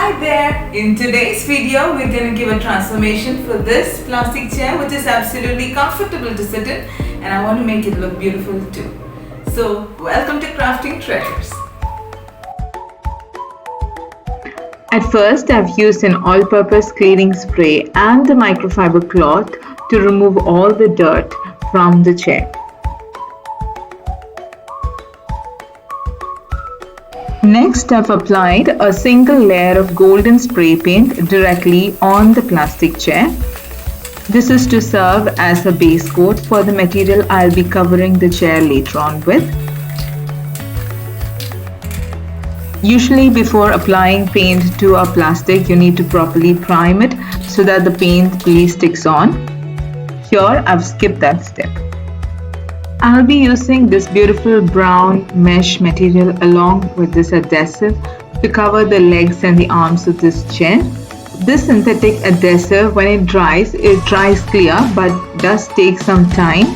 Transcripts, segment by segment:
Hi there! In today's video, we're going to give a transformation for this plastic chair which is absolutely comfortable to sit in, and I want to make it look beautiful too. So, welcome to Crafting Treasures. At first, I've used an all-purpose cleaning spray and a microfiber cloth to remove all the dirt from the chair. Next, I've applied a single layer of golden spray paint directly on the plastic chair. This is to serve as a base coat for the material I'll be covering the chair later on with. Usually before applying paint to a plastic, you need to properly prime it so that the paint really sticks on. Here, I've skipped that step. I'll be using this beautiful brown mesh material along with this adhesive to cover the legs and the arms of this chair. This synthetic adhesive, when it dries clear but does take some time.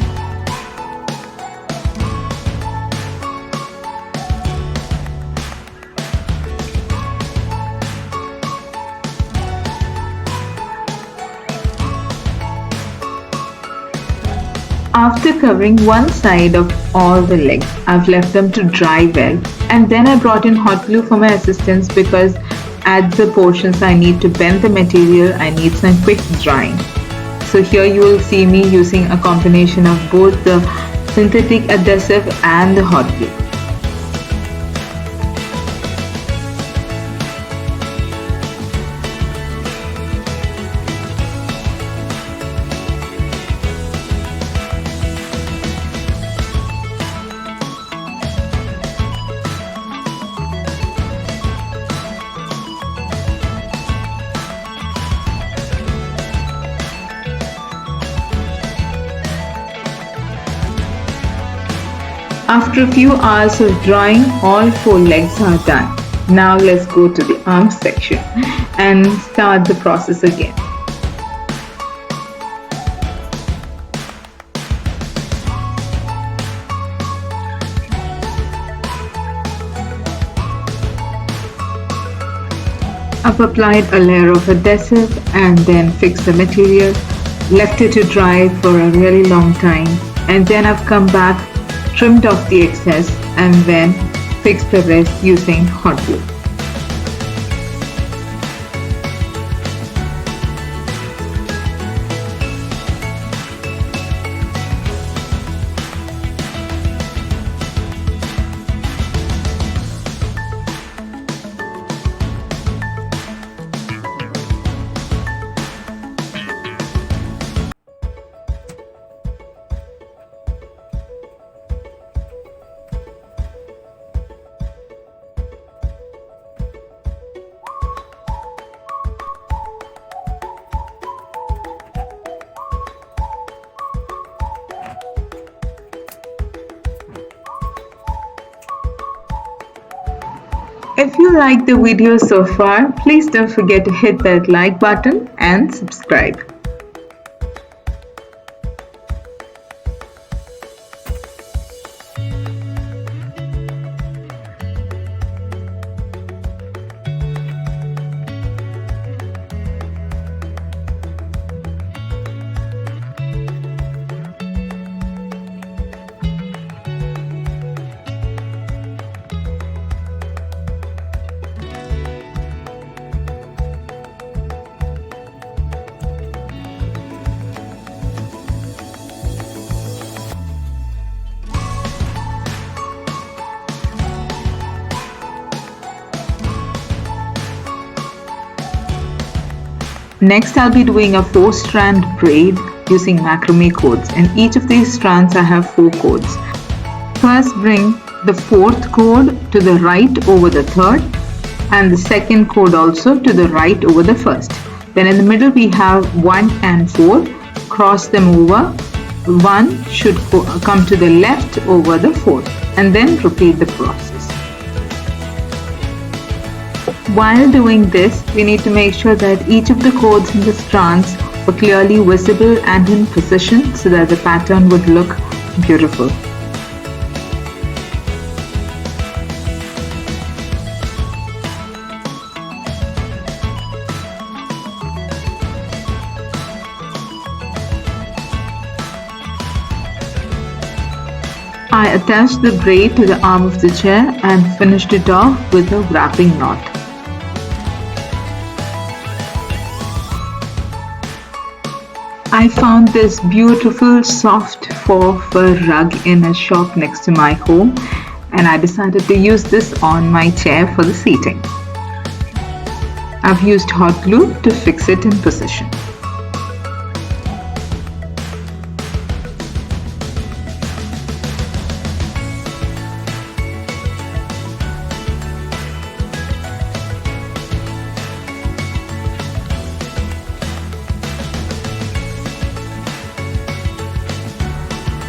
After covering one side of all the legs, I've left them to dry well, and then I brought in hot glue for my assistance because at the portions I need to bend the material, I need some quick drying. So here you will see me using a combination of both the synthetic adhesive and the hot glue. After a few hours of drying, all 4 legs are done. Now let's go to the arm section and start the process again. I've applied a layer of adhesive and then fixed the material, left it to dry for a really long time, and then I've come back, trimmed off the excess, and then fixed the rest using hot glue. If you like the video so far, please don't forget to hit that like button and subscribe. Next, I'll be doing a 4-strand braid using macrame cords, and each of these strands I have 4 cords. First, bring the 4th cord to the right over the 3rd, and the 2nd cord also to the right over the 1st. Then in the middle we have 1 and 4, cross them over. 1 should come to the left over the 4th, and then repeat the process. While doing this, we need to make sure that each of the cords in the strands are clearly visible and in position so that the pattern would look beautiful. I attached the braid to the arm of the chair and finished it off with a wrapping knot. I found this beautiful soft faux fur rug in a shop next to my home, and I decided to use this on my chair for the seating. I've used hot glue to fix it in position.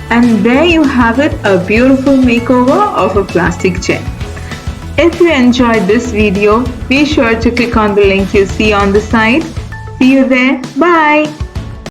And there you have it, a beautiful makeover of a plastic chair. If you enjoyed this video, be sure to click on the link you see on the side. See you there. Bye.